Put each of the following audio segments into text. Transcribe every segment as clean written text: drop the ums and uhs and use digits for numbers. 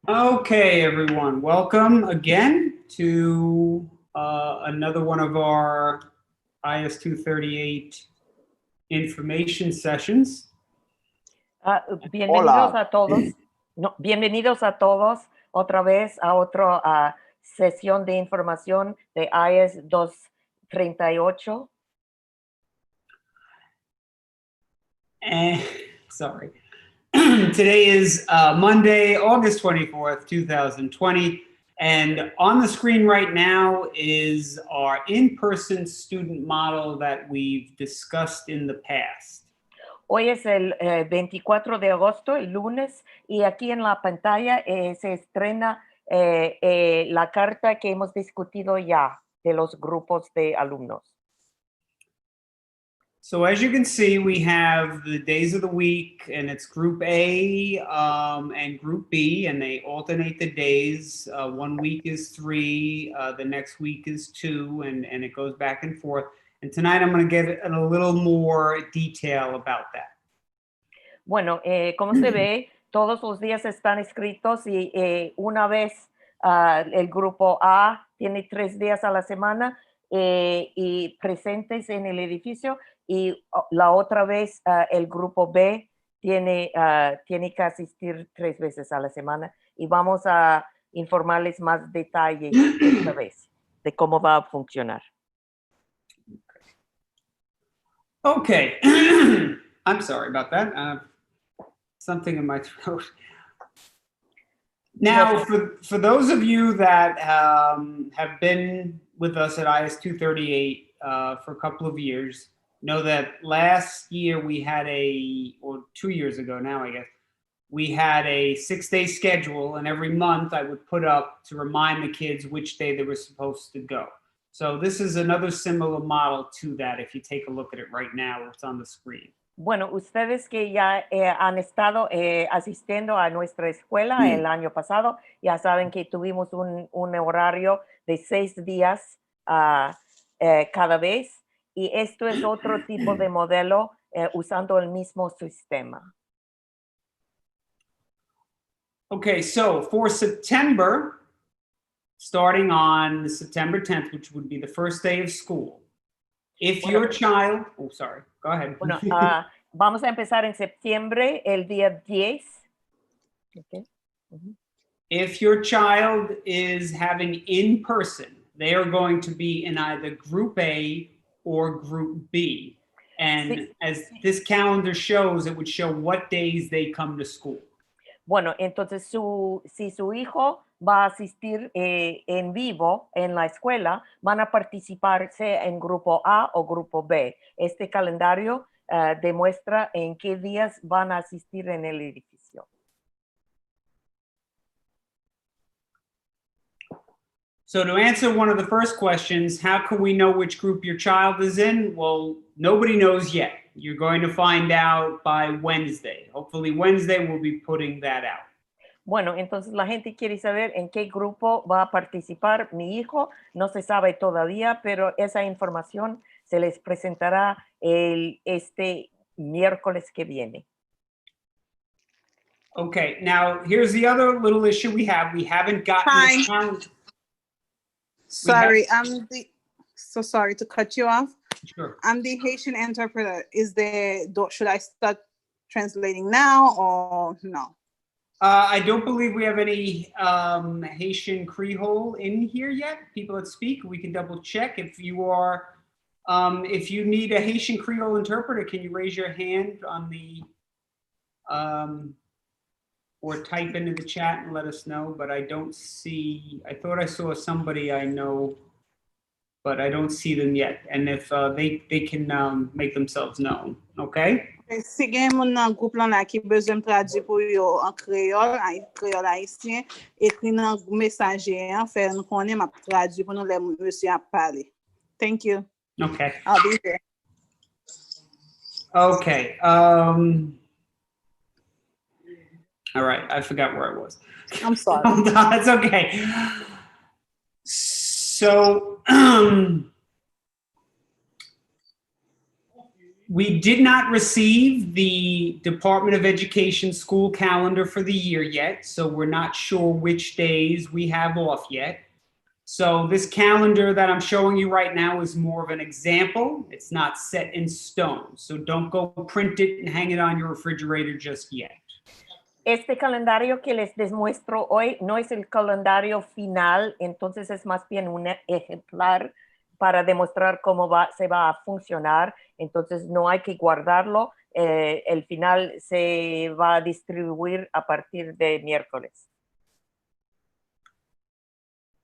Okay, everyone, welcome again to another one of our IS 238 information sessions. Bienvenidos Hola. a todos. No, bienvenidos a todos otra vez a otra sesión de información de IS 238. Sorry. Today is Monday, August 24th, 2020. And on the screen right now is our in-person student model that we've discussed in the past. Hoy es el 24 de agosto, el lunes, y aquí en la pantalla se estrena la carta que hemos discutido ya de los grupos de alumnos. So as you can see, we have the days of the week, and it's Group A and Group B, and they alternate the days. 1 week is 3, the next week is 2, and it goes back and forth. And tonight I'm going to get a little more detail about that. Bueno, como se ve, todos los días están escritos y una vez el grupo A tiene 3 días a la semana y presentes en el edificio, y la otra vez el grupo B tiene que asistir 3 veces a la semana, y vamos a informarles más detalles esta vez de cómo va a funcionar. Okay. I'm sorry about that. Something in my throat. Now, for those of you that have been with us at IS 238 for a couple of years, know that last year we had or 2 years ago now, I guess, we had a 6-day schedule, and every month I would put up to remind the kids which day they were supposed to go. So this is another similar model to that. If you take a look at it right now, it's on the screen. Bueno, ustedes que ya han estado asistiendo a nuestra escuela el año pasado, ya saben que tuvimos un horario de 6 días cada vez, y esto es otro tipo de modelo usando el mismo sistema. Okay, so for September, starting on September 10th, which would be the first day of school, if your child, oh, sorry, go ahead. Bueno, vamos a empezar en septiembre, el día 10. Okay. If your child is having in person, they are going to be in either Group A or Group B. And as this calendar shows, it would show what days they come to school. Bueno, entonces si su hijo va a asistir en vivo en la escuela, van a participarse en Grupo A o Grupo B. Este calendario demuestra en qué días van a asistir en el edificio. So to answer one of the first questions, how can we know which group your child is in? Well, nobody knows yet. You're going to find out by Wednesday. Hopefully Wednesday we'll be putting that out. Bueno, entonces la gente quiere saber en qué grupo va a participar mi hijo. No se sabe todavía, pero esa información se les presentará este miércoles que viene. Okay, now here's the other little issue we have. We haven't gotten the count. Sorry, so sorry to cut you off. Sure. I'm the Haitian interpreter. Should I start translating now or no? I don't believe we have any Haitian Creole in here yet. People that speak, we can double check. If you are, if you need a Haitian Creole interpreter, can you raise your hand on the, or type into the chat and let us know? But I don't see. I thought I saw somebody I know, but I don't see them yet. And if they can make themselves known, okay? Si gen moun nan group lan la ki bezem tradi pou yo an kreol haisyen, ekri nan mesaje an, fè nou konen map tradi pou nou le monsi ap pale. Thank you. Okay. I'll be there. Okay. All right. I forgot where I was. I'm sorry. That's okay. So, We did not receive the Department of Education school calendar for the year yet, so we're not sure which days we have off yet. So this calendar that I'm showing you right now is more of an example. It's not set in stone, so don't go print it and hang it on your refrigerator just yet. Este calendario que les demuestro hoy no es el calendario final, entonces es más bien un ejemplar para demostrar cómo se va a funcionar. Entonces no hay que guardarlo. El final se va a distribuir a partir de miércoles.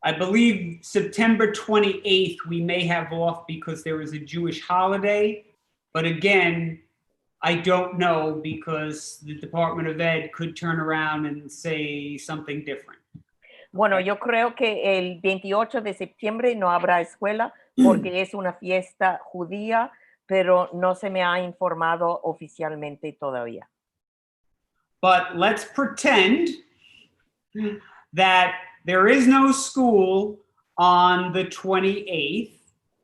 I believe September 28th we may have off because there is a Jewish holiday, but again, I don't know because the Department of Ed could turn around and say something different. Bueno, yo creo que el 28 de septiembre no habrá escuela porque es una fiesta judía, pero no se me ha informado oficialmente todavía. But let's pretend that there is no school on the 28th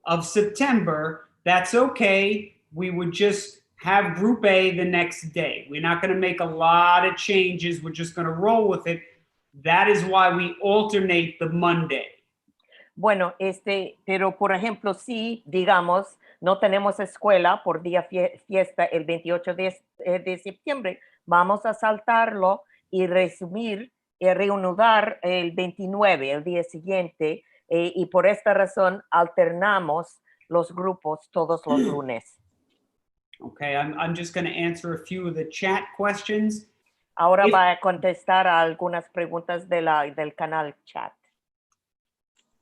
of September. That's okay. We would just have Group A the next day. We're not going to make a lot of changes. We're just going to roll with it. That is why we alternate the Monday. Bueno, pero por ejemplo, si digamos no tenemos escuela por día fiesta el 28 de septiembre, vamos a saltarlo y reanudar el 29, el día siguiente, y por esta razón alternamos los grupos todos los lunes. Okay, I'm just going to answer a few of the chat questions. Ahora va a contestar a algunas preguntas del canal chat.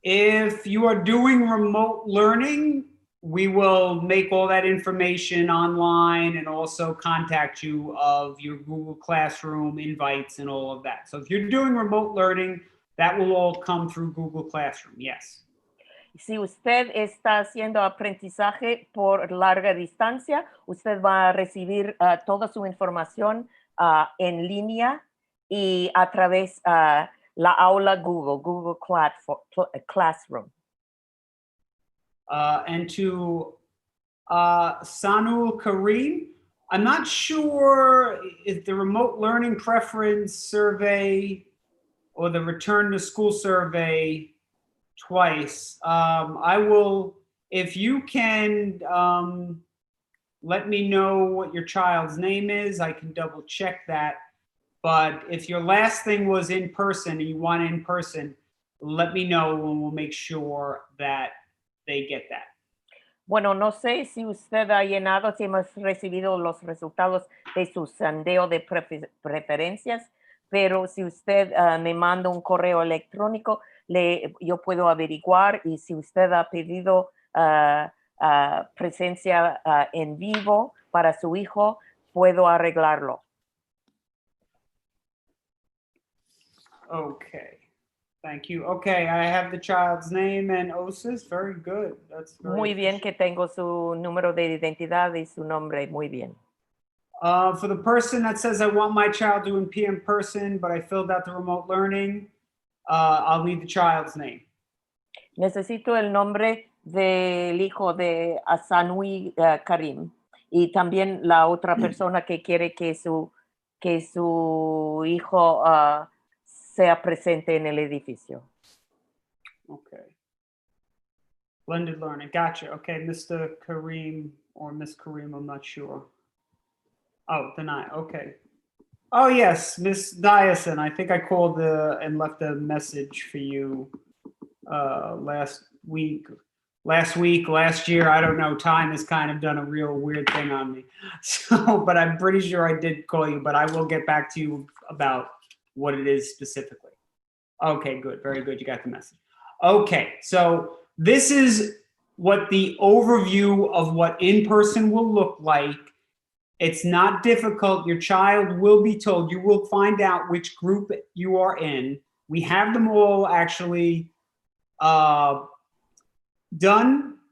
If you are doing remote learning, we will make all that information online and also contact you of your Google Classroom invites and all of that. So if you're doing remote learning, that will all come through Google Classroom, yes. Si usted está haciendo aprendizaje por larga distancia, usted va a recibir toda su información en línea y a través la aula Google Classroom. And to Sanul Kareem, I'm not sure if the remote learning preference survey or the return to school survey twice. I will, if you can let me know what your child's name is, I can double check that. But if your last thing was in person and you want in person, let me know and we'll make sure that they get that. Bueno, no sé si usted ha llenado, si hemos recibido los resultados de su sondeo de preferencias, pero si usted me manda un correo electrónico, yo puedo averiguar, y si usted ha pedido presencia en vivo para su hijo, puedo arreglarlo. Okay. Thank you. Okay, I have the child's name and OSIS. Very good. That's very Muy bien que tengo su número de identidad y su nombre. Muy bien. For the person that says, I want my child to be in person, but I filled out the remote learning, I'll need the child's name. Necesito el nombre del hijo de Asanui Karim, y también la otra persona que quiere que su hijo sea presente en el edificio. Okay. Blended learning. Gotcha. Okay, Mr. Kareem or Miss Kareem, I'm not sure. Oh, deny. Okay. Oh, yes, Miss Diason. I think I called and left a message for you last year. I don't know. Time has kind of done a real weird thing on me. So, but I'm pretty sure I did call you, but I will get back to you about what it is specifically. Okay, good. Very good. You got the message. Okay, so this is what the overview of what in-person will look like. It's not difficult. Your child will be told. You will find out which group you are in. We have them all actually done,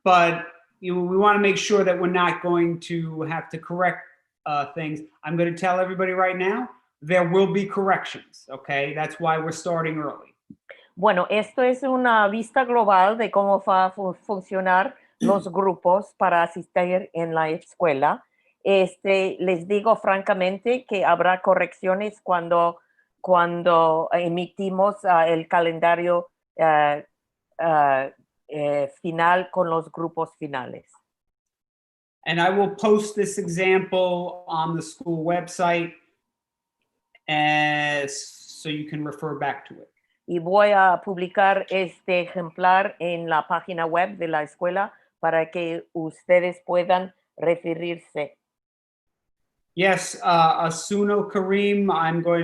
but we want to make sure that we're not going to have to correct things. I'm going to tell everybody right now, there will be corrections, okay? That's why we're starting early. Bueno, esto es una vista global de cómo va a funcionar los grupos para asistir en la escuela. Les digo francamente que habrá correcciones cuando emitimos el calendario final con los grupos finales. And I will post this example on the school website so you can refer back to it. Y voy a publicar este ejemplar en la página web de la escuela para que ustedes puedan referirse. Yes, Asuno Kareem,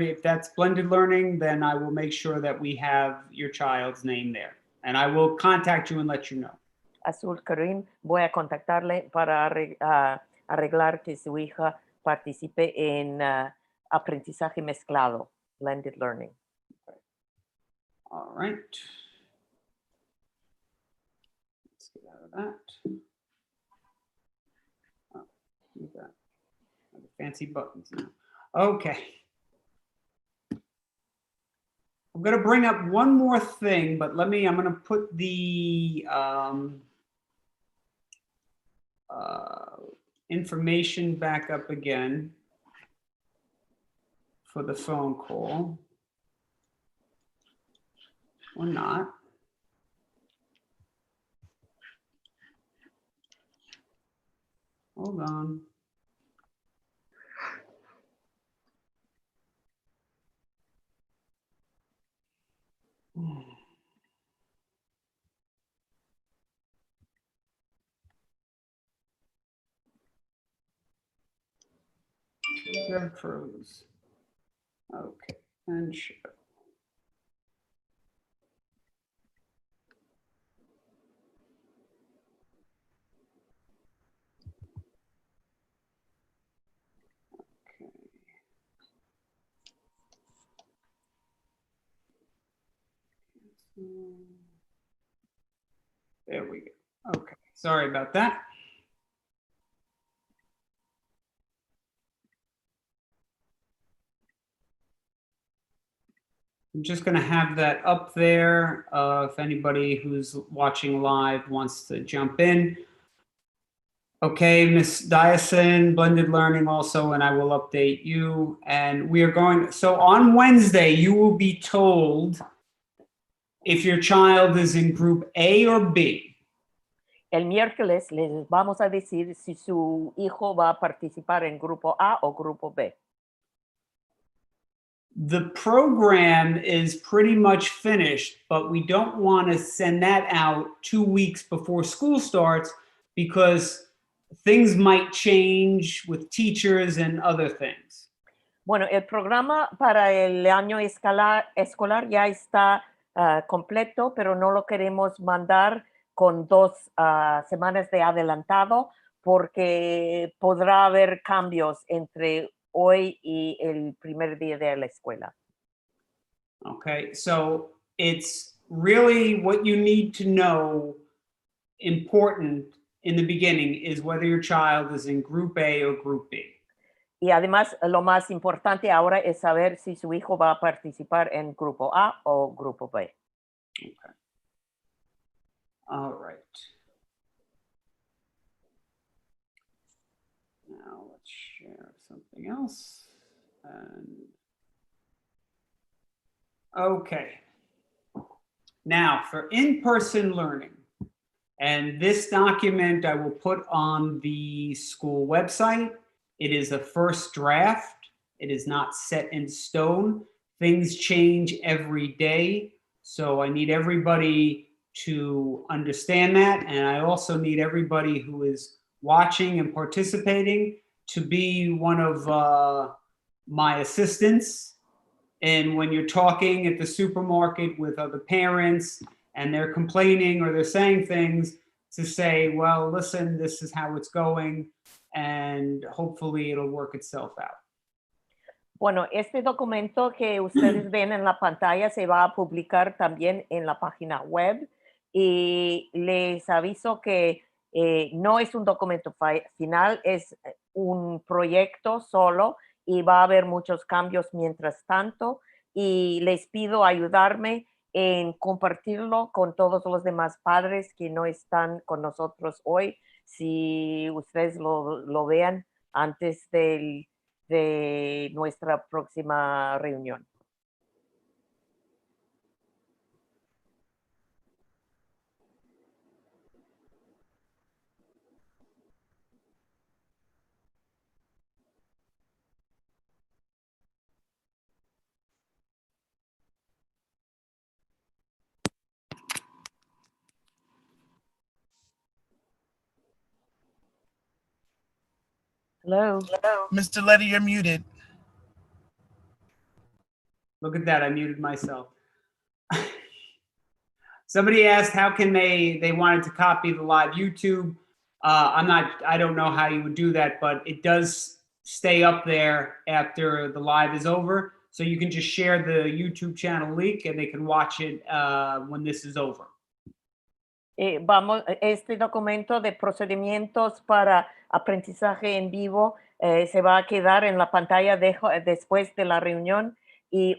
if that's blended learning, then I will make sure that we have your child's name there. And I will contact you and let you know. Azul Karim, voy a contactarle para arreglar que su hija participe en aprendizaje mezclado, blended learning. All right. Let's get out of that. Oh, look at that. Fancy buttons now. Okay. I'm going to bring up one more thing, but I'm going to put the information back up again for the phone call. Or not. Hold on. Good pros. Okay, and show. Okay. There we go. Okay, sorry about that. I'm just going to have that up there if anybody who's watching live wants to jump in. Okay, Ms. Dyson, blended learning also, and I will update you. And we are going, so on Wednesday, you will be told if your child is in group A or B. El miércoles les vamos a decir si su hijo va a participar en grupo A o grupo B. The program is pretty much finished, but we don't want to send that out 2 weeks before school starts because things might change with teachers and other things. Bueno, el programa para el año escolar ya está completo, pero no lo queremos mandar con 2 semanas de adelantado porque podrá haber cambios entre hoy y el primer día de la escuela. Okay, so it's really what you need to know important in the beginning is whether your child is in group A or group B. Y además, lo más importante ahora es saber si su hijo va a participar en grupo A o grupo B. Okay. All right. Now let's share something else. Okay. Now for in-person learning, and this document I will put on the school website. It is a first draft. It is not set in stone. Things change every day. So I need everybody to understand that. And I also need everybody who is watching and participating to be one of my assistants. And when you're talking at the supermarket with other parents and they're complaining or they're saying things, to say, well, listen, this is how it's going, and hopefully it'll work itself out. Bueno, este documento que ustedes ven en la pantalla se va a publicar también en la página web y les aviso que no es un documento final, es un proyecto solo y va a haber muchos cambios mientras tanto y les pido ayudarme en compartirlo con todos los demás padres que no están con nosotros hoy, si ustedes lo vean antes de nuestra próxima reunión. Hello. Mr. Letty, you're muted. Look at that, I muted myself. Somebody asked how can they wanted to copy the live YouTube. I don't know how you would do that, but it does stay up there after the live is over. So you can just share the YouTube channel link and they can watch it when this is over. Este documento de procedimientos para aprendizaje en vivo se va a quedar en la pantalla después de la reunión y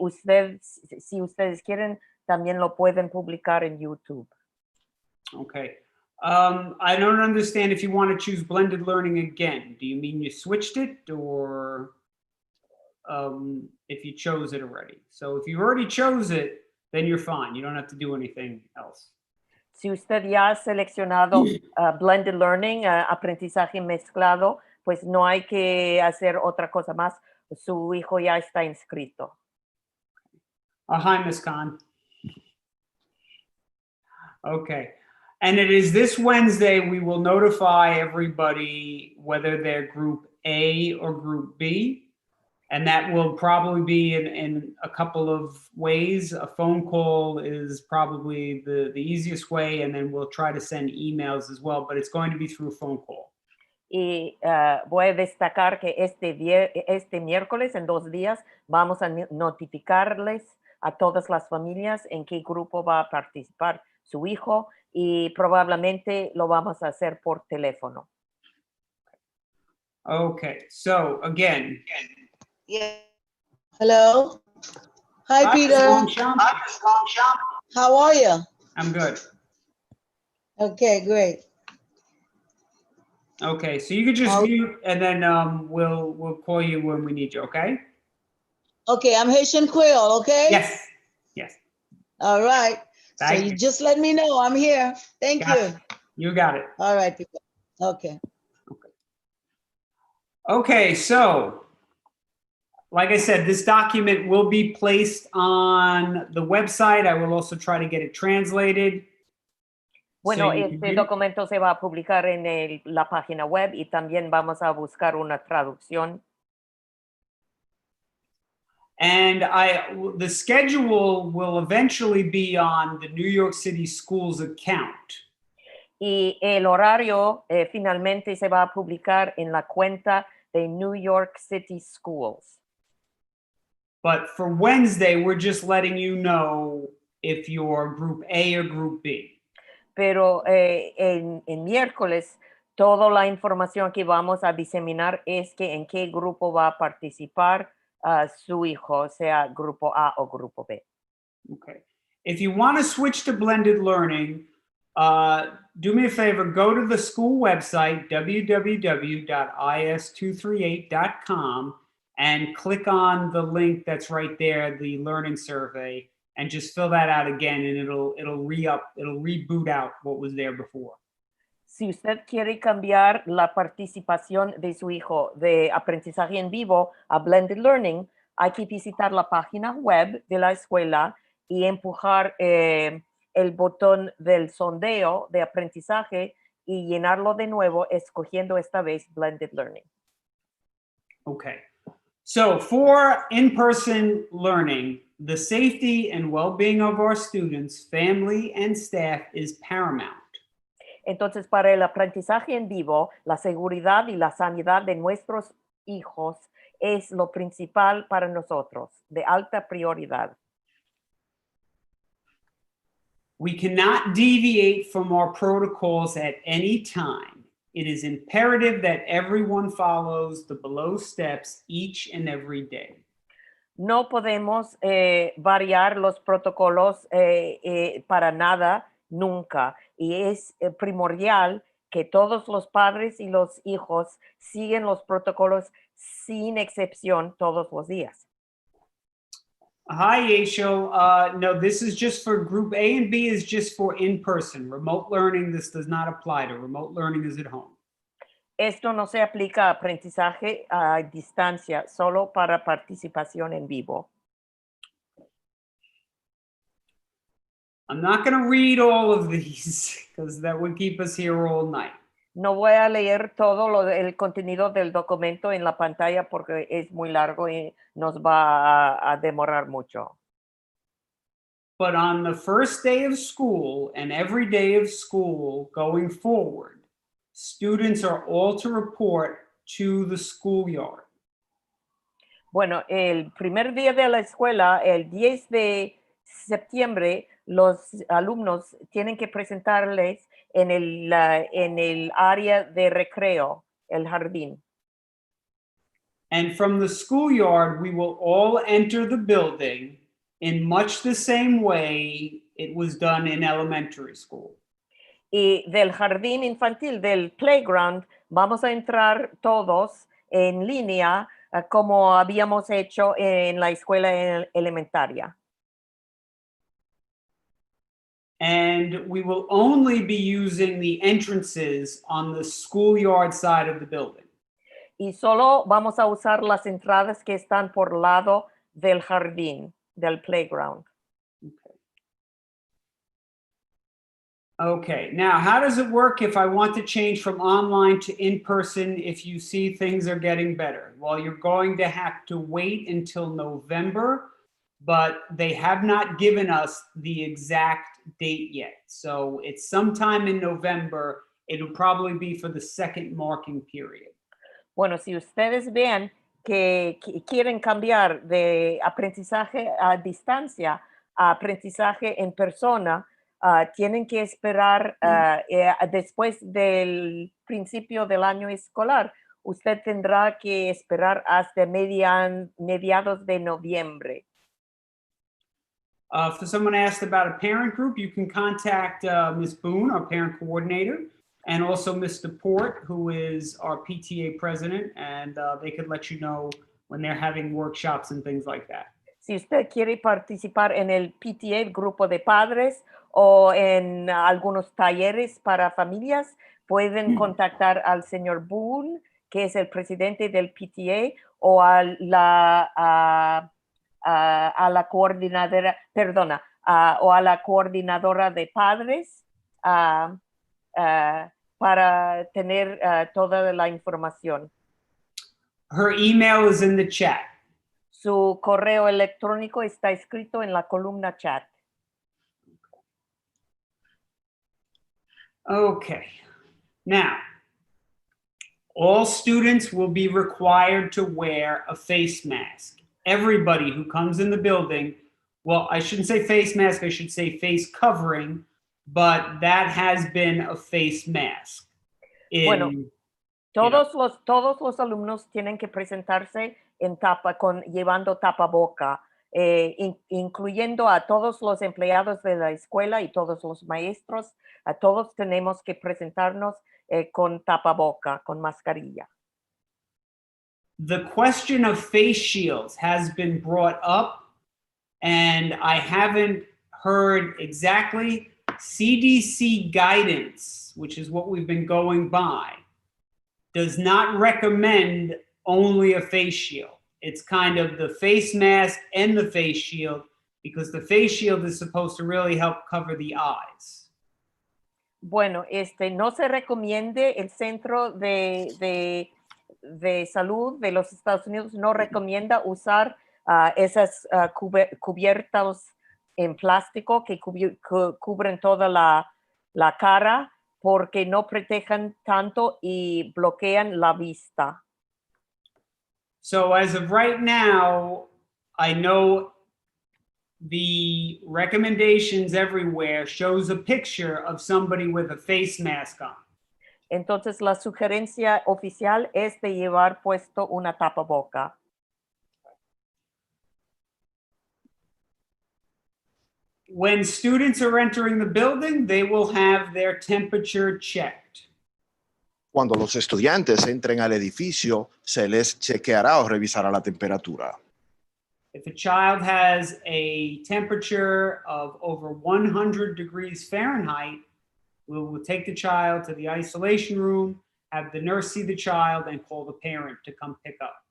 si ustedes quieren, también lo pueden publicar en YouTube. Okay. I don't understand if you want to choose blended learning again. Do you mean you switched it or if you chose it already? So if you already chose it, then you're fine. You don't have to do anything else. Si usted ya ha seleccionado blended learning, aprendizaje mezclado, pues no hay que hacer otra cosa más. Su hijo ya está inscrito. Hi, Ms. Khan. Okay. And it is this Wednesday, we will notify everybody whether they're group A or group B. And that will probably be in a couple of ways. A phone call is probably the easiest way, and then we'll try to send emails as well, but it's going to be through a phone call. Y voy a destacar que este miércoles, en 2 días, vamos a notificarles a todas las familias en qué grupo va a participar su hijo y probablemente lo vamos a hacer por teléfono. Okay, so again. Yeah. Hello. Hi, Peter. How are you? I'm good. Okay, great. Okay, so you can just mute and then we'll call you when we need you, okay? Okay, I'm Haitian Creole, okay? Yes, yes. All right. Thank so you you. just let me know. I'm here. Thank Got you. You got it. All right, Peter. Okay. Okay, so like I said, this document will be placed on the website. I will also try to get it translated. Bueno, So you este can- documento se va a publicar en la página web y también vamos a buscar una traducción. And the schedule will eventually be on the New York City Schools account. Y el horario finalmente se va a publicar en la cuenta de New York City Schools. But for Wednesday, we're just letting you know if you're group A or group B. Pero en miércoles, toda la información que vamos a diseminar es que en qué grupo va a participar su hijo, sea grupo A o grupo B. Okay. If you want to switch to blended learning, do me a favor, go to the school website, www.is238.com, and click on the link that's right there, the learning survey, and just fill that out again, and it'll reboot out what was there before. Si usted quiere cambiar la participación de su hijo de aprendizaje en vivo a blended learning, hay que visitar la página web de la escuela y empujar el botón del sondeo de aprendizaje y llenarlo de nuevo, escogiendo esta vez blended learning. Okay. So for in-person learning, the safety and well-being of our students, family, and staff is paramount. Entonces, para el aprendizaje en vivo, la seguridad y la sanidad de nuestros hijos es lo principal para nosotros, de alta prioridad. We cannot deviate from our protocols at any time. It is imperative that everyone follows the below steps each and every day. No podemos variar los protocolos para nada, nunca. Y es primordial que todos los padres y los hijos siguen los protocolos sin excepción todos los días. Hi, Aisho. No, this is just for group A and B is just for in-person. Remote learning, this does not apply to. Remote learning is at home. Esto no se aplica a aprendizaje a distancia, solo para participación en vivo. I'm not going to read all of these because that would keep us here all night. No voy a leer todo el contenido del documento en la pantalla porque es muy largo y nos va a demorar mucho. But on the first day of school and every day of school going forward, students are all to report to the schoolyard. Bueno, el primer día de la escuela, el 10 de septiembre, los alumnos tienen que presentarles en el área de recreo, el jardín. And from the schoolyard, we will all enter the building in much the same way it was done in elementary school. Y del jardín infantil, del playground, vamos a entrar todos en línea como habíamos hecho en la escuela elementaria. And we will only be using the entrances on the schoolyard side of the building. Y solo vamos a usar las entradas que están por lado del jardín, del playground. Okay, now how does it work if I want to change from online to in-person if you see things are getting better? Well, you're going to have to wait until November, but they have not given us the exact date yet. So it's sometime in November. It'll probably be for the second marking period. Bueno, si ustedes ven que quieren cambiar de aprendizaje a distancia a aprendizaje en persona, tienen que esperar después del principio del año escolar. Usted tendrá que esperar hasta mediados de noviembre. If someone asked about a parent group, you can contact Ms. Boone, our parent coordinator, and also Mr. Port, who is our PTA president, and they could let you know when they're having workshops and things like that. Si usted quiere participar en el PTA, el grupo de padres, o en algunos talleres para familias, pueden contactar al señor Boone, que es el presidente del PTA, o a la coordinadora, perdona, o a la coordinadora de padres para tener toda la información. Her email is in the chat. Su correo electrónico está escrito en la columna chat. Okay. Now, all students will be required to wear a face mask. Everybody who comes in the building, well, I shouldn't say face mask, I should say face covering, but that has been a face mask. Bueno, todos los alumnos tienen que presentarse llevando tapaboca, incluyendo a todos los empleados de la escuela y todos los maestros. A todos tenemos que presentarnos con tapaboca, con mascarilla. The question of face shields has been brought up, and I haven't heard exactly. CDC guidance, which is what we've been going by, does not recommend only a face shield. It's kind of the face mask and the face shield, because the face shield is supposed to really help cover the eyes. Bueno, no se recomiende, el Centro de Salud de los Estados Unidos no recomienda usar esas cubiertas en plástico que cubren toda la cara porque no protejan tanto y bloquean la vista. So as of right now, I know the recommendations everywhere shows a picture of somebody with a face mask on. Entonces la sugerencia oficial es de llevar puesto una tapaboca. When students are entering the building, they will have their temperature checked. Cuando los estudiantes entren al edificio, se les chequeará o revisará la temperatura. If a child has a temperature of over 100 degrees Fahrenheit, we will take the child to the isolation room, have the nurse see the child, and call the parent to come pick up.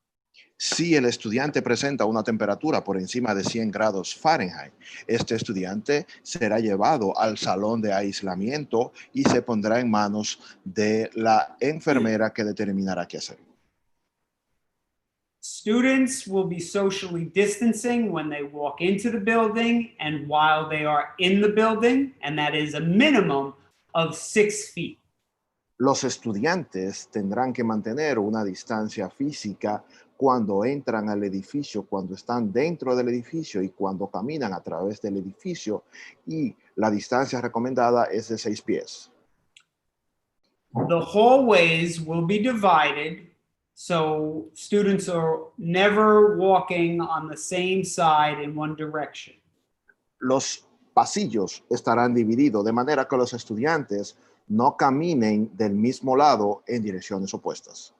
Si el estudiante presenta una temperatura por encima de 100 grados Fahrenheit, este estudiante será llevado al salón de aislamiento y se pondrá en manos de la enfermera que determinará qué hacer. Students will be socially distancing when they walk into the building and while they are in the building, and that is a minimum of 6 feet. Los estudiantes tendrán que mantener una distancia física cuando entran al edificio, cuando están dentro del edificio y cuando caminan a través del edificio, y la distancia recomendada es de 6 pies. The hallways will be divided, so students are never walking on the same side in one direction. Los pasillos estarán divididos de manera que los estudiantes no caminen del mismo lado en direcciones opuestas.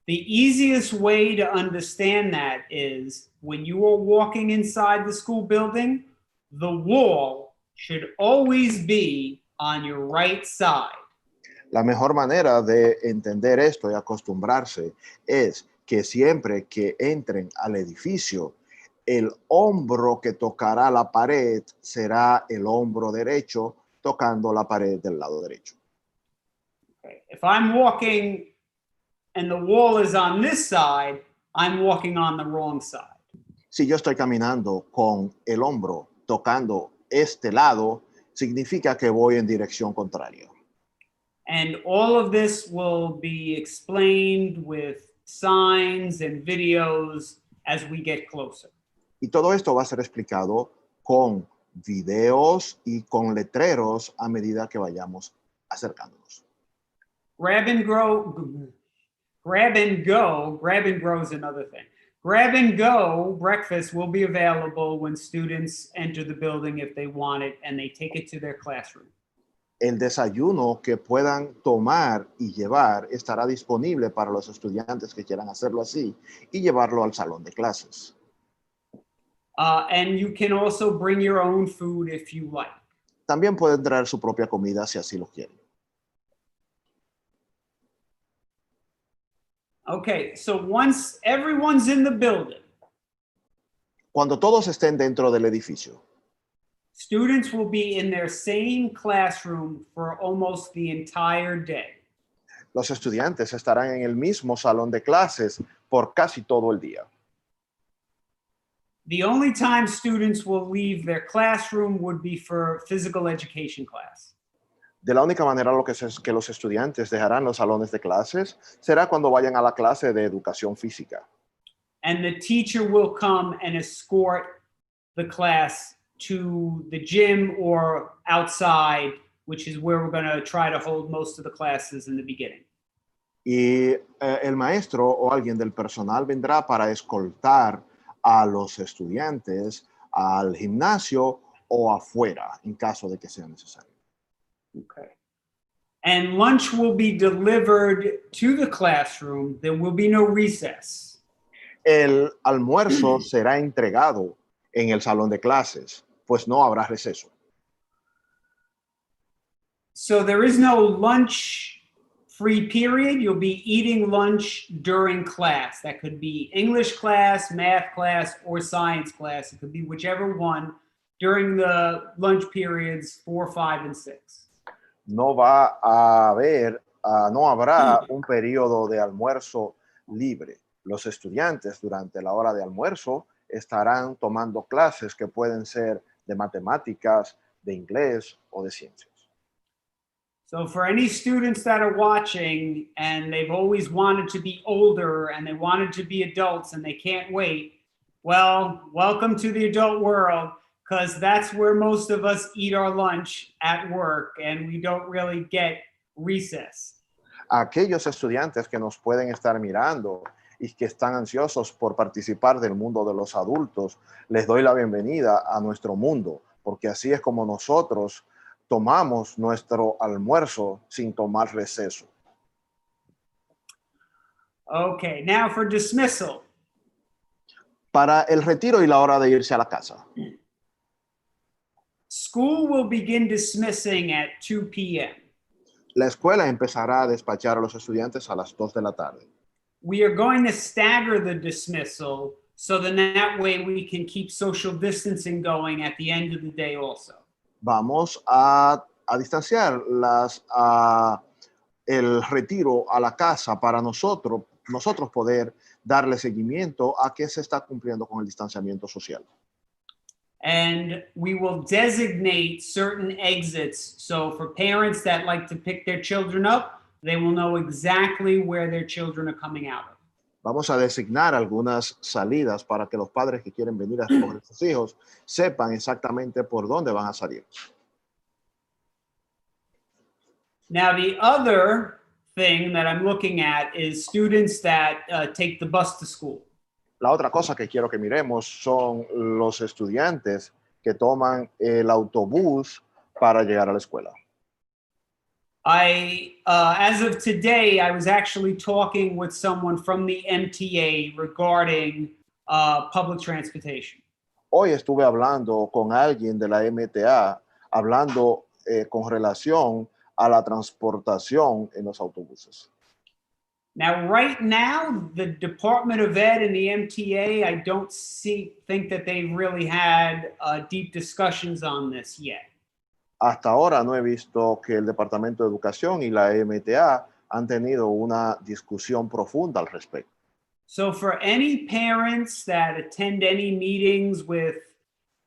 The easiest way to understand that is when you are walking inside the school building, the wall should always be on your right side. La mejor manera de entender esto y acostumbrarse es que siempre que entren al edificio, el hombro que tocará la pared será el hombro derecho tocando la pared del lado derecho. Okay. If I'm walking and the wall is on this side, I'm walking on the wrong side. Si yo estoy caminando con el hombro tocando este lado, significa que voy en dirección contraria. And all of this will be explained with signs and videos as we get closer. Y todo esto va a ser explicado con videos y con letreros a medida que vayamos acercándonos. Grab and grow is another thing. Grab and go breakfast will be available when students enter the building if they want it and they take it to their classroom. El desayuno que puedan tomar y llevar estará disponible para los estudiantes que quieran hacerlo así y llevarlo al salón de clases. And you can also bring your own food if you like. También pueden traer su propia comida si así lo quieren. Okay, so once everyone's in the building, Cuando todos estén dentro del edificio, students will be in their same classroom for almost the entire day. los estudiantes estarán en el mismo salón de clases por casi todo el día. The only time students will leave their classroom would be for physical education class. De la única manera que los estudiantes dejarán los salones de clases será cuando vayan a la clase de educación física. And the teacher will come and escort the class to the gym or outside, which is where we're going to try to hold most of the classes in the beginning. Y el maestro o alguien del personal vendrá para escoltar a los estudiantes al gimnasio o afuera, en caso de que sea necesario. Okay. And lunch will be delivered to the classroom. There will be no recess. El almuerzo será entregado en el salón de clases, pues no habrá receso. So there is no lunch free period. You'll be eating lunch during class. That could be English class, math class, or science class. It could be whichever one during the lunch periods 4, 5, and 6. No habrá un periodo de almuerzo libre. Los estudiantes durante la hora de almuerzo estarán tomando clases que pueden ser de matemáticas, de inglés o de ciencias. So for any students that are watching and they've always wanted to be older and they wanted to be adults and they can't wait, well, welcome to the adult world, because that's where most of us eat our lunch at work and we don't really get recess. Aquellos estudiantes que nos pueden estar mirando y que están ansiosos por participar del mundo de los adultos, les doy la bienvenida a nuestro mundo, porque así es como nosotros tomamos nuestro almuerzo sin tomar receso. Okay, now for dismissal. Para el retiro y la hora de irse a la casa. School will begin dismissing at 2 p.m. La escuela empezará a despachar a los estudiantes a las 2 de la tarde. We are going to stagger the dismissal so then that way we can keep social distancing going at the end of the day also. Vamos a distanciar el retiro a la casa para nosotros poder darle seguimiento a que se está cumpliendo con el distanciamiento social. And we will designate certain exits. So for parents that like to pick their children up, they will know exactly where their children are coming out of. Vamos a designar algunas salidas para que los padres que quieren venir a recoger a sus hijos sepan exactamente por dónde van a salir. Now, the other thing that I'm looking at is students that take the bus to school. La otra cosa que quiero que miremos son los estudiantes que toman el autobús para llegar a la escuela. As of today, I was actually talking with someone from the MTA regarding public transportation. Hoy estuve hablando con alguien de la MTA, hablando con relación a la transportación en los autobuses. Now, right now, the Department of Ed and the MTA, I don't think that they've really had deep discussions on this yet. Hasta ahora no he visto que el Departamento de Educación y la MTA han tenido una discusión profunda al respecto. So for any parents that attend any meetings with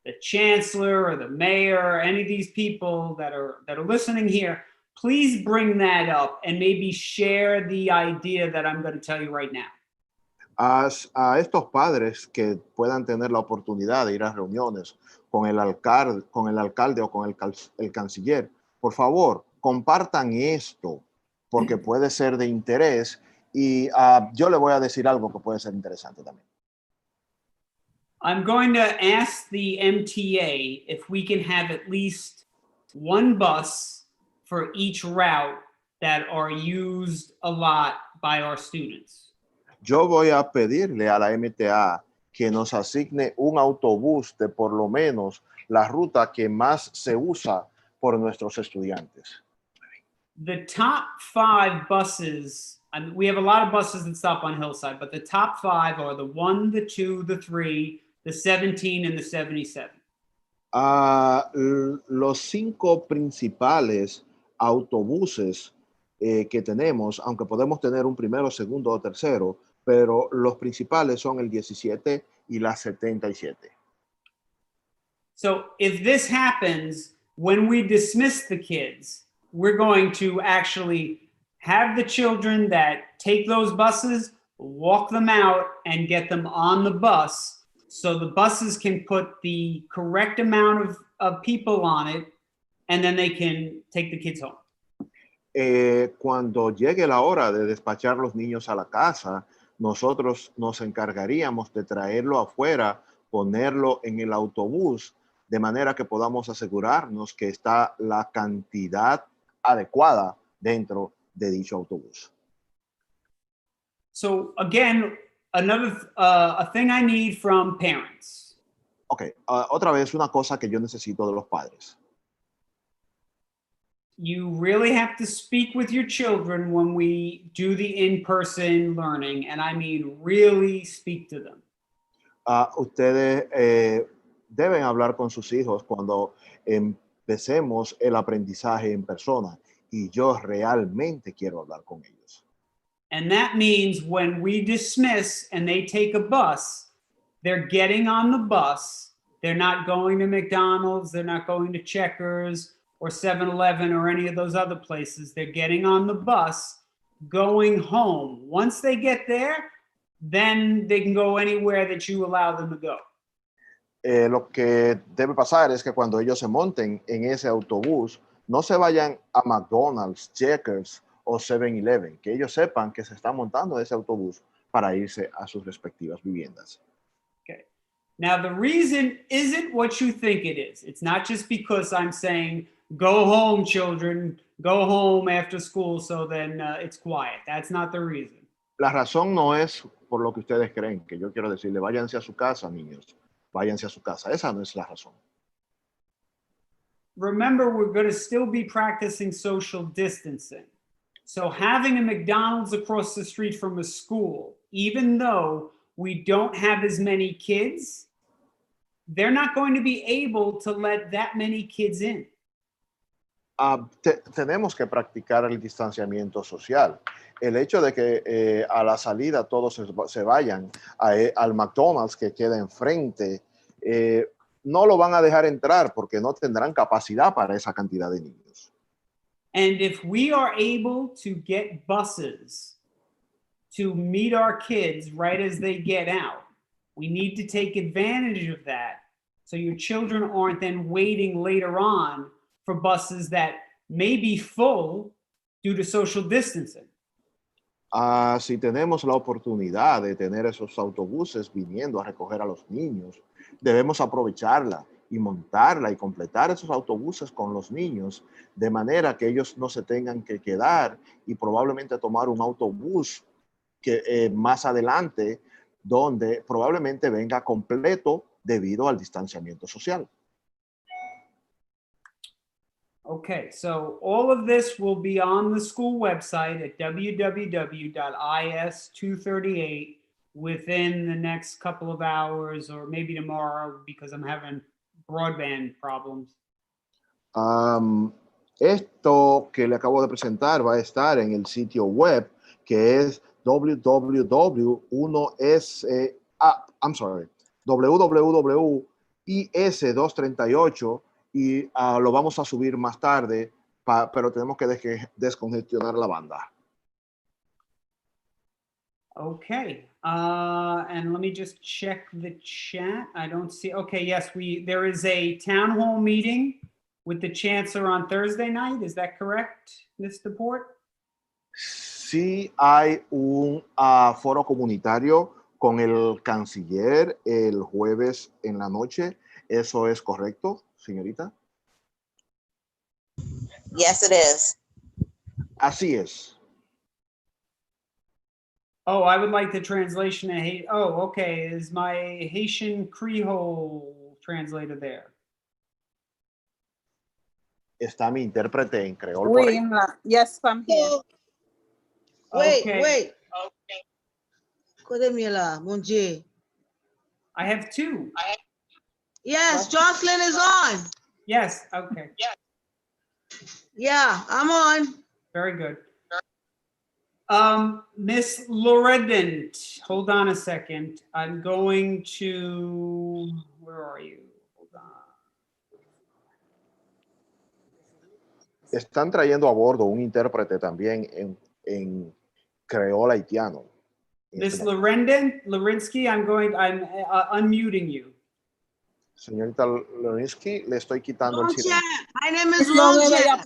the chancellor or the mayor or any of these people that are listening here, please bring that up and maybe share the idea that I'm going to tell you right now. A estos padres que puedan tener la oportunidad de ir a reuniones con el alcalde o con el canciller, por favor, compartan esto porque puede ser de interés y yo le voy a decir algo que puede ser interesante también. I'm going to ask the MTA if we can have at least one bus for each route that are used a lot by our students. Yo voy a pedirle a la MTA que nos asigne un autobús de por lo menos la ruta que más se usa por nuestros estudiantes. The top 5 buses, we have a lot of buses that stop on Hillside, but the top 5 are the 1, the 2, the 3, the 17, and the 77. Los 5 principales autobuses que tenemos, aunque podemos tener un primero, segundo o tercero, pero los principales son el 17 y la 77. So if this happens, when we dismiss the kids, we're going to actually have the children that take those buses, walk them out and get them on the bus so the buses can put the correct amount of people on it and then they can take the kids home. Cuando llegue la hora de despachar los niños a la casa, nosotros nos encargaríamos de traerlo afuera, ponerlo en el autobús, de manera que podamos asegurarnos que está la cantidad adecuada dentro de dicho autobús. So again, a thing I need from parents. Ok, otra vez una cosa que yo necesito de los padres. You really have to speak with your children when we do the in-person learning, and I mean really speak to them. Ustedes deben hablar con sus hijos cuando empecemos el aprendizaje en persona, y yo realmente quiero hablar con ellos. And that means when we dismiss and they take a bus, they're getting on the bus. They're not going to McDonald's. They're not going to Checkers or 7-Eleven or any of those other places. They're getting on the bus, going home. Once they get there, then they can go anywhere that you allow them to go. Lo que debe pasar es que cuando ellos se monten en ese autobús, no se vayan a McDonald's, Checkers o 7-Eleven, que ellos sepan que se están montando ese autobús para irse a sus respectivas viviendas. Okay. Now, the reason isn't what you think it is. It's not just because I'm saying, go home, children, go home after school, so then it's quiet. That's not the reason. La razón no es por lo que ustedes creen, que yo quiero decirle, váyanse a su casa, niños, váyanse a su casa. Esa no es la razón. Remember, we're going to still be practicing social distancing. So having a McDonald's across the street from a school, even though we don't have as many kids, they're not going to be able to let that many kids in. Tenemos que practicar el distanciamiento social. El hecho de que a la salida todos se vayan al McDonald's que queda enfrente, no lo van a dejar entrar porque no tendrán capacidad para esa cantidad de niños. And if we are able to get buses to meet our kids right as they get out, we need to take advantage of that so your children aren't then waiting later on for buses that may be full due to social distancing. Si tenemos la oportunidad de tener esos autobuses viniendo a recoger a los niños, debemos aprovecharla y montarla y completar esos autobuses con los niños de manera que ellos no se tengan que quedar y probablemente tomar un autobús que más adelante donde probablemente venga completo debido al distanciamiento social. Okay, so all of this will be on the school website at www.is238 within the next couple of hours or maybe tomorrow because I'm having broadband problems. Esto que le acabo de presentar va a estar en el sitio web que es www.is238 y lo vamos a subir más tarde, pero tenemos que descongestionar la banda. Okay, and let me just check the chat. I don't see, okay, yes, there is a town hall meeting with the chancellor on Thursday night. Is that correct, Mr. Port? Sí hay un foro comunitario con el canciller el jueves en la noche. ¿Eso es correcto, señorita? Yes, it is. Así es. Oh, I would like the translation of okay. Is my Haitian Creole translator there? Está mi intérprete en creol por ahí. Yes, I'm here. Wait, Okay. wait. Kodemila, mon Dieu. I have two. Yes, Jocelyn is on. Yes, okay. Yeah, I'm on. Very good. Miss Loredent, hold on a second. I'm going to, where are you? Hold on. Están trayendo a bordo un intérprete también en creol haitiano. Miss Lorinsky, I'm unmuting you. Señorita Lorinsky, le estoy quitando el silencio. My name is Longchamp.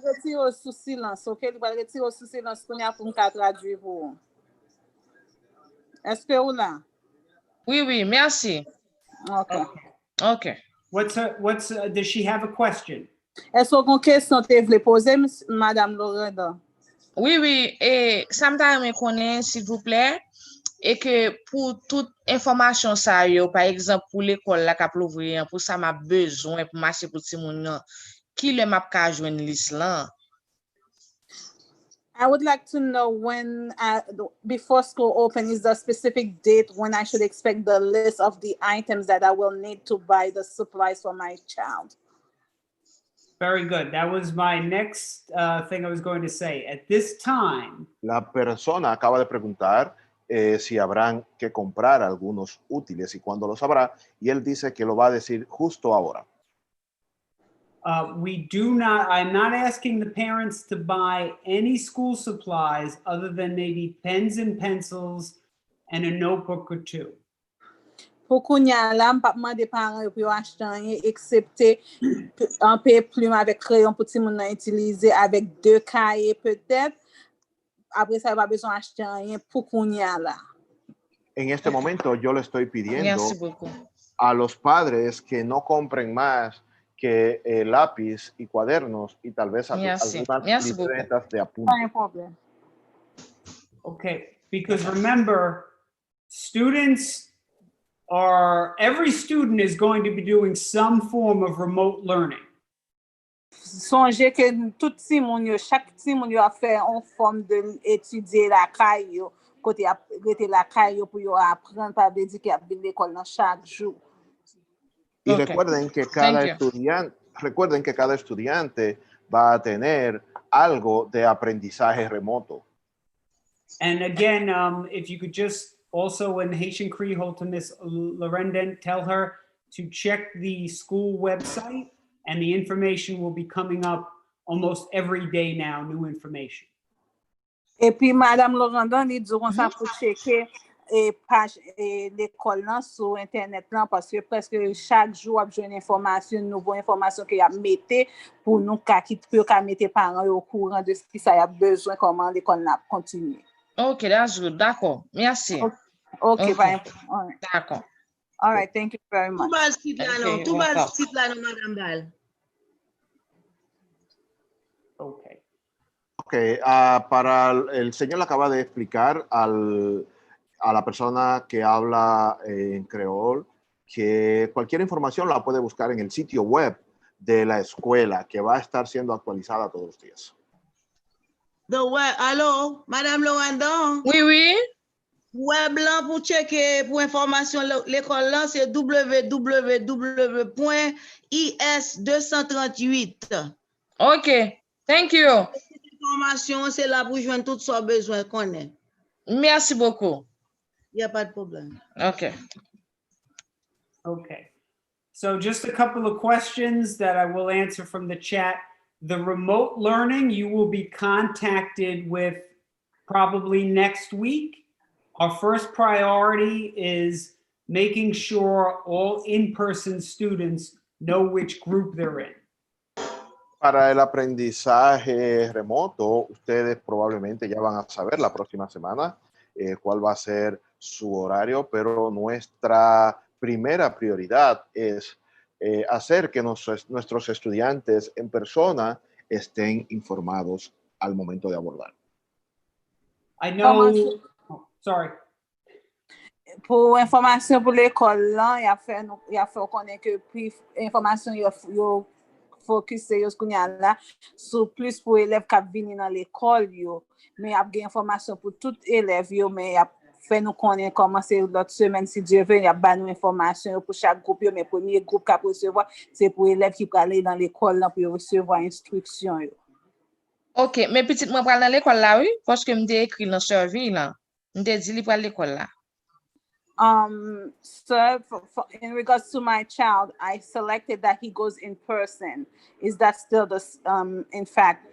Oui, oui, merci. Okay. Okay. Does she have a question? Est-ce qu'on question te vle poser, Madame Loreda? Oui, oui, et sometimes me connaît, s'il vous plaît, et que pour toute information ça yo, par exemple pour l'école la k'ap l'ouvrir, pour ça m'a besoin pour marcher pour ti moun nan, qui le m'a ka joindre liste là? I would like to know when, before school open, is the specific date when I should expect the list of the items that I will need to buy the supplies for my child. Very good. That was my next thing I was going to say. At this time, La persona acaba de preguntar si habrán que comprar algunos útiles y cuándo los habrá, y él dice que lo va a decir justo ahora. I'm not asking the parents to buy any school supplies other than maybe pens and pencils and a notebook or two. Pour kounya la, m'pa mande parents pour acheter rien excepté un papier plume avec crayon pour ti moun nan utiliser avec 2 cahiers peut-être. Après ça, pas besoin acheter rien pour kounya la. En este momento yo le estoy pidiendo Merci beaucoup. a los padres que no compren más que lápiz y cuadernos y tal vez Merci. algunas Merci beaucoup. libretas de Pas apuntes. un problème. Okay, because remember, every student is going to be doing some form of remote learning. Sonje ke tout ti moun yo, chak ti moun yo a fè an form de etudye la kay yo, kote ap rete la kay yo pou yo apren, pa ve di ki ap bin l'ekol nan chak jou. Y Ok. recuerden que Thank you. cada estudiante va a tener algo de aprendizaje remoto. And again, if you could just also in Haitian Creole to Miss Lorendent, tell her to check the school website, and the information will be coming up almost every day now, new information. E pi Madame Laurendon li di kon sa pou cheke page l'ekol nan sou internet lan, paske preske chak jou ap jwen informasyon, nouvo informasyon ki ap mette pou nou ka mette paran yo kouran de ki sa y ap bezwen koman l'ekol nan ap kontinue. Ok, that's good. D'accord. Merci. Ok, Ok. all right. D'accord. All right, thank you very Tout much. bal skit la non, Ok, tout bal d'accord. skit la non, Madame Bal. Okay. Ok, el señor le acaba de explicar a la persona que habla en creol que cualquier información la puede buscar en el sitio web de la escuela, que va a estar siendo actualizada todos los días. Allô, Madame Laurendon? Oui, oui. Web lan pou cheke pou informasyon l'école lan, c'est www.is238. Ok. Thank you. Informasyon, c'est là pou jwen tout so bezwen konnen. Merci beaucoup. Y a pas de problème. Ok. Okay. So just a couple of questions that I will answer from the chat. The remote learning, you will be contacted with probably next week. Our first priority is making sure all in-person students know which group they're in. Para el aprendizaje remoto, ustedes probablemente ya van a saber la próxima semana cuál va a ser su horario, pero nuestra primera prioridad es hacer que nuestros estudiantes en persona estén informados al momento de abordar. I know, sorry. Pour informasyon pou l'ekol lan, ya fè konen ke pi informasyon yo fokuse yo skounya la sou plus pou elev kap vini nan l'ekol yo, men ap gen informasyon pou tout elev yo, men ap fè nou konen koman se lot semen si Dieu veut, ap ban nou informasyon yo pou chak group yo, men premier group kap resevoa, se pou elev ki prale nan l'ekol lan pou yo resevoa instruksyon yo. Ok, mais petit moi pral dans l'école là, oui, parce que m'de écrit dans survie là. M'de dit li pral l'école là. So in regards to my child, I selected that he goes in person. Is that still in fact?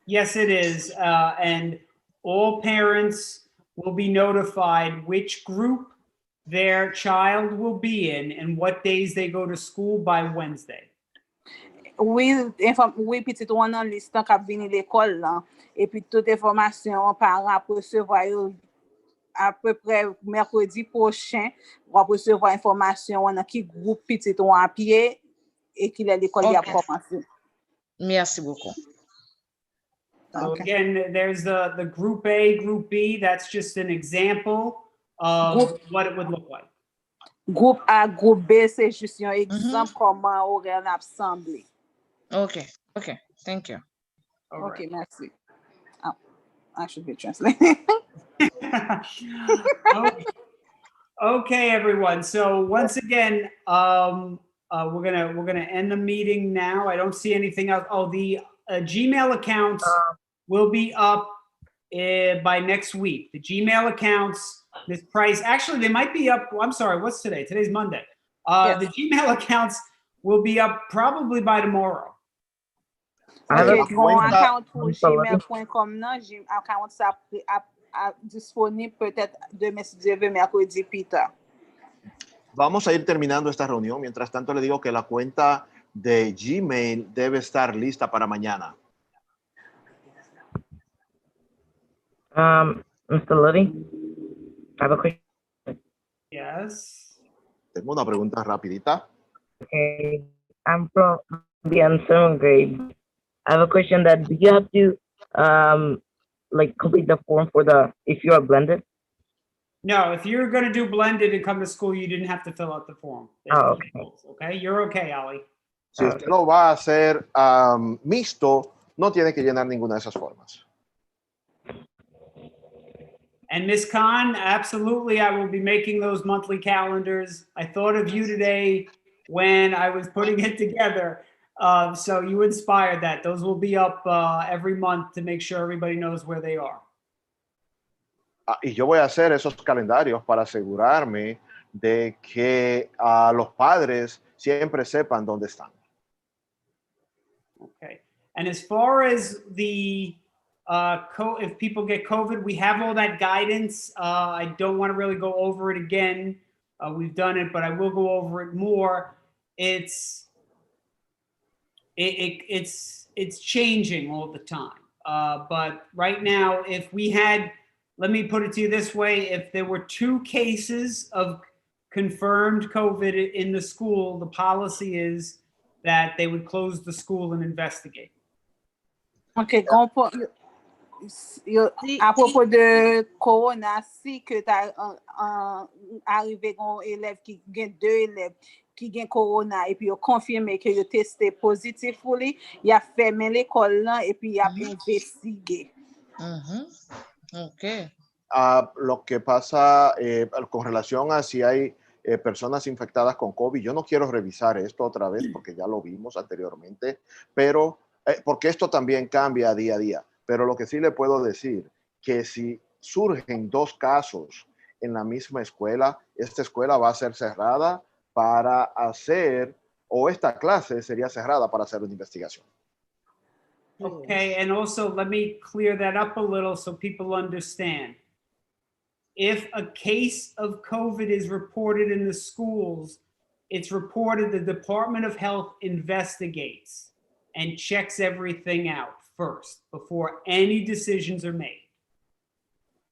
Yes, it is. And all parents will be notified which group their child will be in and what days they go to school by Wednesday. Oui, petit ou nan listan kap vini l'ekol lan, et puis toute informasyon parent ap recevoir yo à peu près mercredi prochain, on va recevoir information on a qui groupe petit ou en pied et qu'il est l'école qui a commencé. Merci beaucoup. So again, there's the group A, group B. That's just an example of what it would look like. Groupe A, groupe B, c'est juste un exemple comment aurait un assemblée. Okay, okay, thank you. All Okay, right. merci. Oh, I should be translating. Okay, everyone. So once again, we're gonna end the meeting now. I don't see anything else. Oh, the Gmail accounts will be up by next week. The Gmail accounts, this price, actually they might be up. I'm sorry, what's today? Today's Monday. Yes. The Gmail accounts will be up probably by tomorrow. Ok, bon account pour gmail.com nan, account sa disponible peut-être demain si Dieu veut, mercredi Peter. Vamos a ir terminando esta reunión. Mientras tanto, le digo que la cuenta de Gmail debe estar lista para mañana. Mr. Liddy, I have a question. Yes. Te Tengo una pregunta rapidita. Okay, I'm from the seventh grade. I have a question that do you have to like complete the form for the if you are blended? No, if you're going to do blended and come to school, you didn't have to fill out the form. Oh, okay. Okay, you're okay, Ali. Si usted lo va a hacer mixto, no tiene que llenar ninguna de esas formas. And Ms. Khan, absolutely, I will be making those monthly calendars. I thought of you today when I was putting it together. So you inspired that. Those will be up every month to make sure everybody knows where they are. Y yo voy a hacer esos calendarios para asegurarme de que los padres siempre sepan dónde están. Okay. And as far as the if people get COVID, we have all that guidance. I don't want to really go over it again. We've done it, but I will go over it more. It's changing all the time. But right now, if we had, let me put it to you this way, if there were 2 cases of confirmed COVID in the school, the policy is that they would close the school and investigate. Ok, à propos de corona, si que t'as arrivé un élève qui gen 2 élèves qui gen corona et puis yo confirmé que yo testé positif pour lui, il a fermé l'école là et puis il a investigué. Ok. Lo que pasa con relación a si hay personas infectadas con COVID, yo no quiero revisar esto otra vez porque ya lo vimos anteriormente, pero porque esto también cambia día a día. Pero lo que sí le puedo decir, que si surgen 2 casos en la misma escuela, esta escuela va a ser cerrada para hacer, o esta clase sería cerrada para hacer una investigación. Okay, and also let me clear that up a little so people understand. If a case of COVID is reported in the schools, it's reported, the Department of Health investigates and checks everything out first before any decisions are made.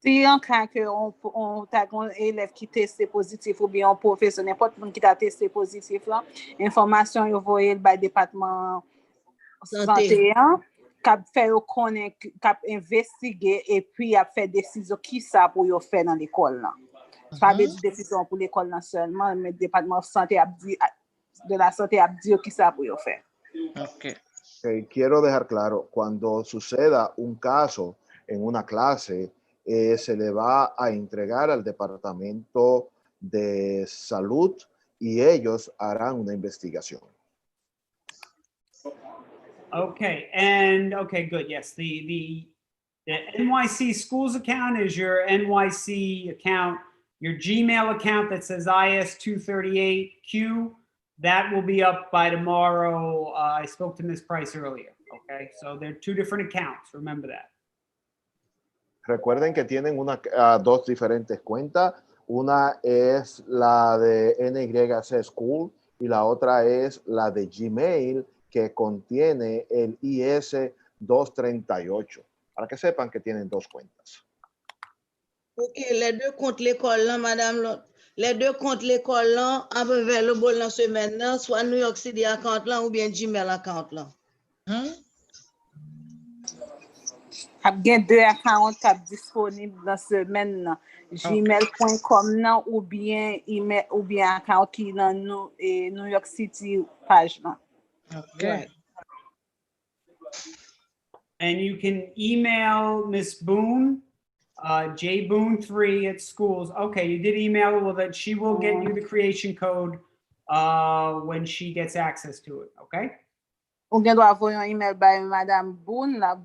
Si en cas que on t'a un élève qui testé positif ou bien un professeur, n'importe qui t'a testé positif là, information yo voyé by département santé k'ap fait yo connaît k'ap investiguer et puis a fait décision qui ça pour yo faire dans l'école là. Pas de décision pour l'école là seulement, mais département santé a dit de la santé a dit qui ça pour yo faire. Ok. Quiero dejar claro, cuando suceda un caso en una clase, se le va a entregar al Departamento de Salud y ellos harán una investigación. Okay, and okay, good. Yes, the NYC schools account is your NYC account. Your Gmail account that says IS238Q, that will be up by tomorrow. I spoke to Ms. Price earlier. Okay, so they're 2 different accounts. Remember that. Recuerden que tienen 2 diferentes cuentas. Una es la de NYC School y la otra es la de Gmail que contiene el IS238. Para que sepan que tienen 2 cuentas. Ok, les 2 comptes l'école là, madame, les 2 comptes l'école là, available dans semaine là, soit New York City account là ou bien Gmail account là. Ap gen 2 accounts k'ap disponible dans semaine nan. Gmail.com nan ou bien email ou bien account qui dans New York City page nan. Okay. Right. And you can email Miss Boone, jboone3@schools. Okay, you did email her. Well, that she will get you the creation code when she gets access to it. Okay. Ou gen do avoyer un email by Madame Boone la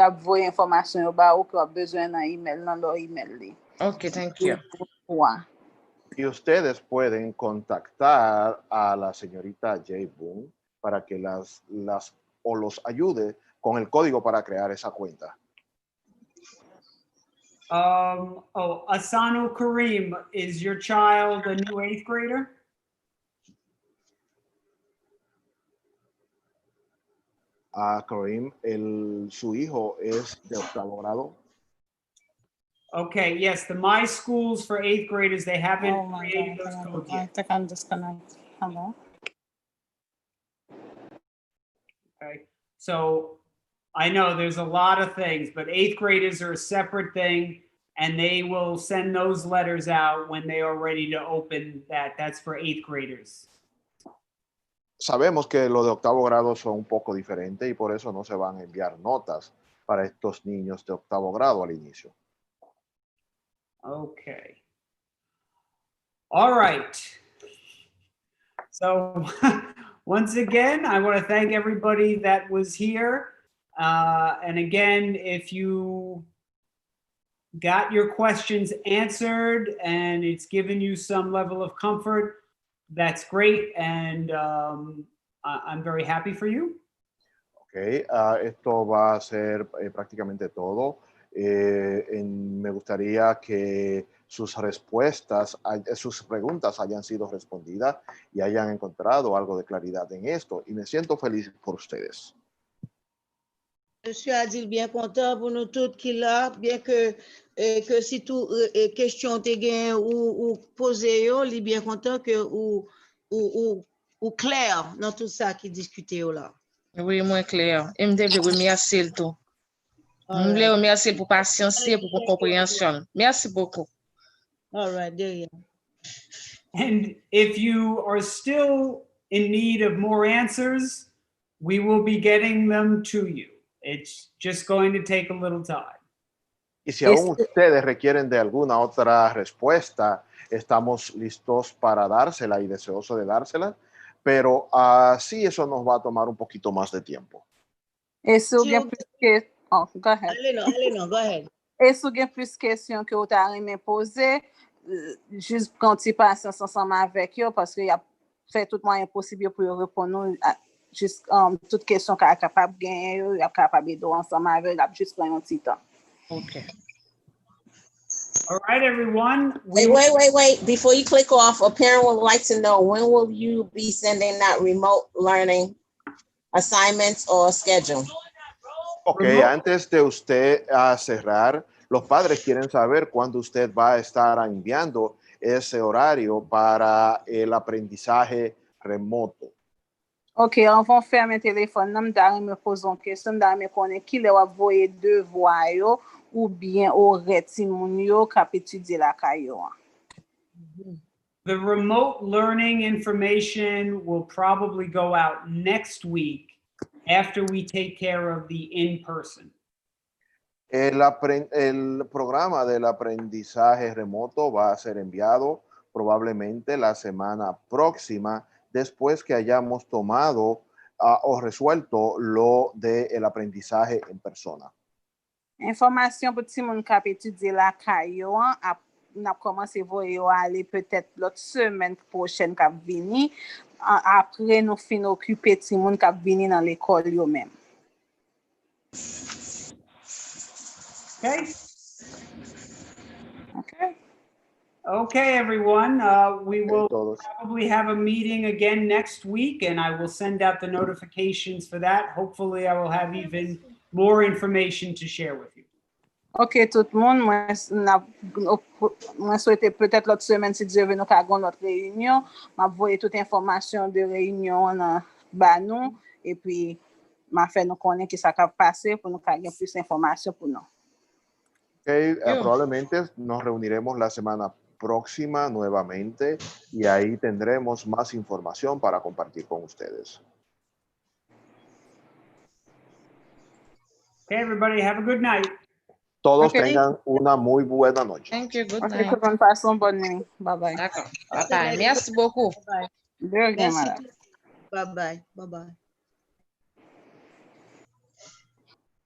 voyer information yo ba ou ki a besoin nan email nan lo email li. Okay, thank you. Y ustedes pueden contactar a la señorita J. Boone para que los ayude con el código para crear esa cuenta. Asanu Kareem, is your child a new 8th grader? Kareem, su hijo es de 8º grado. Okay, yes, the My Schools for 8th graders, they haven't Oh my created God. those codes I yet. think I'm disconnected. Hello? Okay, so I know there's a lot of things, but 8th graders are a separate thing, and they will send those letters out when they are ready to open that. That's for 8th graders. Sabemos que los de octavo grado son un poco diferentes y por eso no se van a enviar notas para estos niños de octavo grado al inicio. Okay. All right. So once again, I want to thank everybody that was here. And again, if you got your questions answered and it's given you some level of comfort, that's great. And I'm very happy for you. Okay, esto va a ser prácticamente todo. Me gustaría que sus respuestas, sus preguntas hayan sido respondidas y hayan encontrado algo de claridad en esto. Y me siento feliz por ustedes. Monsieur Adil bien content pour nous tous qui là, bien que si tout question te gen ou posé yo, li bien content que ou clair dans tout ça qui discuté yo là. Oui, mwen kler. E mde vle remersi l tou. Mwen vle remersi l pou pasyansi, pou komprehensyon. Merci beaucoup. All right, there you And if you are still in need of more answers, we will be getting them to you. It's just going to take a little time. Y si aún ustedes requieren de alguna otra respuesta, estamos listos para dársela y deseosos de dársela, pero sí eso nos va a tomar un poquito más de tiempo. E sou gen plus ke... Oh, go ahead. Allez non, go ahead. E sou gen plus kesyon ke ou ta reme pose, jis konti pasyans ansama avek yo, paske y a fè tout mwayen posibyo pou yo repon nou, jis tout kesyon ka kapab gen yo, y a kapab edo ansama avek, y a jis pren yon titan. Okay. All right, everyone. Wait. Before you click off, a parent would like to know, when will you be sending out remote learning assignments or schedule? Ok, antes de usted cerrar, los padres quieren saber cuándo usted va a estar enviando ese horario para el aprendizaje remoto. Ok, an von fè men telefon nan, mda me pozon kesyon, mda me konen ki le wap voye devwa yo, ou bien ou reti moun yo kap etudye la kayo. The remote learning information will probably go out next week after we take care of the in-person. El programa del aprendizaje remoto va a ser enviado probablemente la semana próxima, después que hayamos tomado o resuelto lo del aprendizaje en persona. Informasyon pou ti moun kap etudye la kayo, nap komanse voye yo ale peut-être lot semen prochaine kap vini, apre nou fin okupe ti moun kap vini nan l'ekol yo men. Okay? Okay. Okay, everyone. We will probably have a meeting again next week, and I will send out the notifications for that. Hopefully, I will have even more information to share with you. Ok, tout moun, mwen souwete peut-être l'autre semaine si Dieu veut nou ka gon l'autre réunion, m'a voye toute informasyon de réunion ba nou, et puis m'a fè nou konen ki sa ka pase pou nou ka gen plus informasyon pou nou. Okay, probablemente nos reuniremos la semana próxima nuevamente y ahí tendremos más información para compartir con ustedes. Okay, everybody, have a good night. Todos tengan una muy buena noche. Thank you, good Ok, night. tout moun passe un bonne nuit. Bye-bye. D'accord. Bye-bye. Merci beaucoup. De rien, Merci. madame. Bye-bye. Bye-bye.